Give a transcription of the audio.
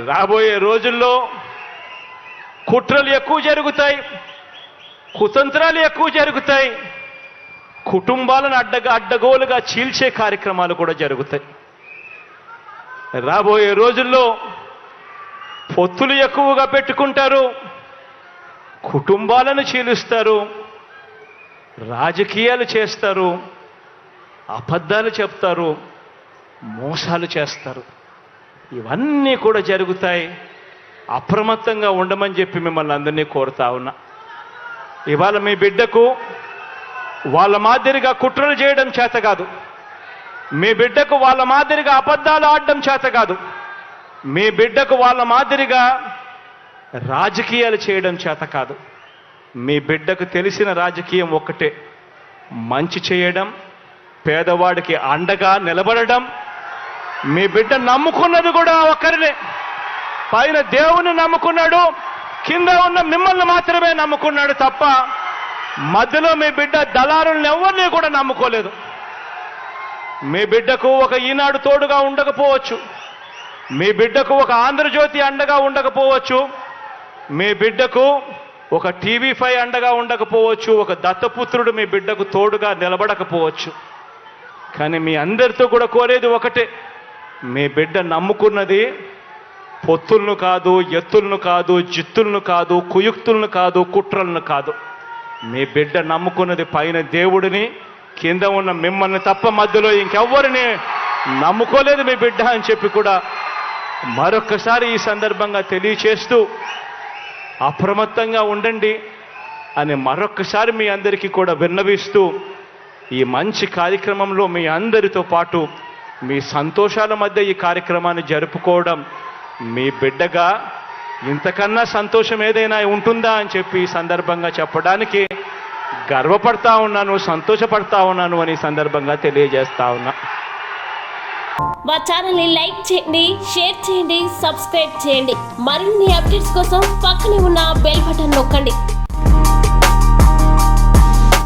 రాబోయే రోజుల్లో కుట్రలు ఎక్కువ జరుగుతాయి, కుతంత్రాలు ఎక్కువ జరుగుతాయి, కుటుంబాలను అడ్డగోలుగా చీల్చే కార్యక్రమాలు కూడా జరుగుతాయి. రాబోయే రోజుల్లో పొత్తులు ఎక్కువగా పెట్టుకుంటారు, కుటుంబాలను చీలుస్తారు, రాజకీయాలు చేస్తారు, అబద్ధాలు చెప్తారు, మోసాలు చేస్తారు. ఇవన్నీ కూడా జరుగుతాయి. అప్రమత్తంగా ఉండమని చెప్పి మిమ్మల్ని అందరినీ కోరుతా ఉన్నా. ఇవాళ మీ బిడ్డకు వాళ్ళ మాదిరిగా కుట్రలు చేయడం చేత కాదు, మీ బిడ్డకు వాళ్ళ మాదిరిగా అబద్ధాలు ఆడడం చేత కాదు, మీ బిడ్డకు వాళ్ళ మాదిరిగా రాజకీయాలు చేయడం చేత కాదు. మీ బిడ్డకు తెలిసిన రాజకీయం ఒక్కటే, మంచి చేయడం, పేదవాడికి అండగా నిలబడడం. మీ బిడ్డ నమ్ముకున్నది కూడా ఒకరినే, పైన దేవుని నమ్ముకున్నాడు, కింద ఉన్న మిమ్మల్ని మాత్రమే నమ్ముకున్నాడు తప్ప మధ్యలో మీ బిడ్డ దళారులను ఎవరిని కూడా నమ్ముకోలేదు. మీ బిడ్డకు ఒక ఈనాడు తోడుగా ఉండకపోవచ్చు, మీ బిడ్డకు ఒక ఆంధ్రజ్యోతి అండగా ఉండకపోవచ్చు, మీ బిడ్డకు ఒక టీవీ5 అండగా ఉండకపోవచ్చు, ఒక దత్తపుత్రుడు మీ బిడ్డకు తోడుగా నిలబడకపోవచ్చు. కానీ మీ అందరితో కూడా కోరేది ఒకటే, మీ బిడ్డ నమ్ముకున్నది పొత్తులను కాదు, ఎత్తులను కాదు, జిత్తులను కాదు, కుయుక్తులను కాదు, కుట్రలను కాదు. మీ బిడ్డ నమ్ముకున్నది పైన దేవుడిని, కింద ఉన్న మిమ్మల్ని తప్ప మధ్యలో ఇంకెవ్వరిని నమ్ముకోలేదు మీ బిడ్డ అని చెప్పి కూడా మరొక్కసారి ఈ సందర్భంగా తెలియచేస్తూ అప్రమత్తంగా ఉండండి అని మరొక్కసారి మీ అందరికీ కూడా విన్నవిస్తూ, ఈ మంచి కార్యక్రమంలో మీ అందరితో పాటు మీ సంతోషాల మధ్య ఈ కార్యక్రమాన్ని జరుపుకోవడం, మీ బిడ్డగా ఇంతకన్నా సంతోషం ఏదైనా ఉంటుందా అని చెప్పి ఈ సందర్భంగా చెప్పడానికి గర్వపడతా ఉన్నాను, సంతోషపడతా ఉన్నాను అని సందర్భంగా తెలియజేస్తా ఉన్నా. మా ఛానల్ని లైక్ చేయండి, షేర్ చేయండి, సబ్స్క్రైబ్ చేయండి. మరిన్ని అప్డేట్స్ కోసం పక్కనే ఉన్న బెల్ బటన్ నొక్కండి.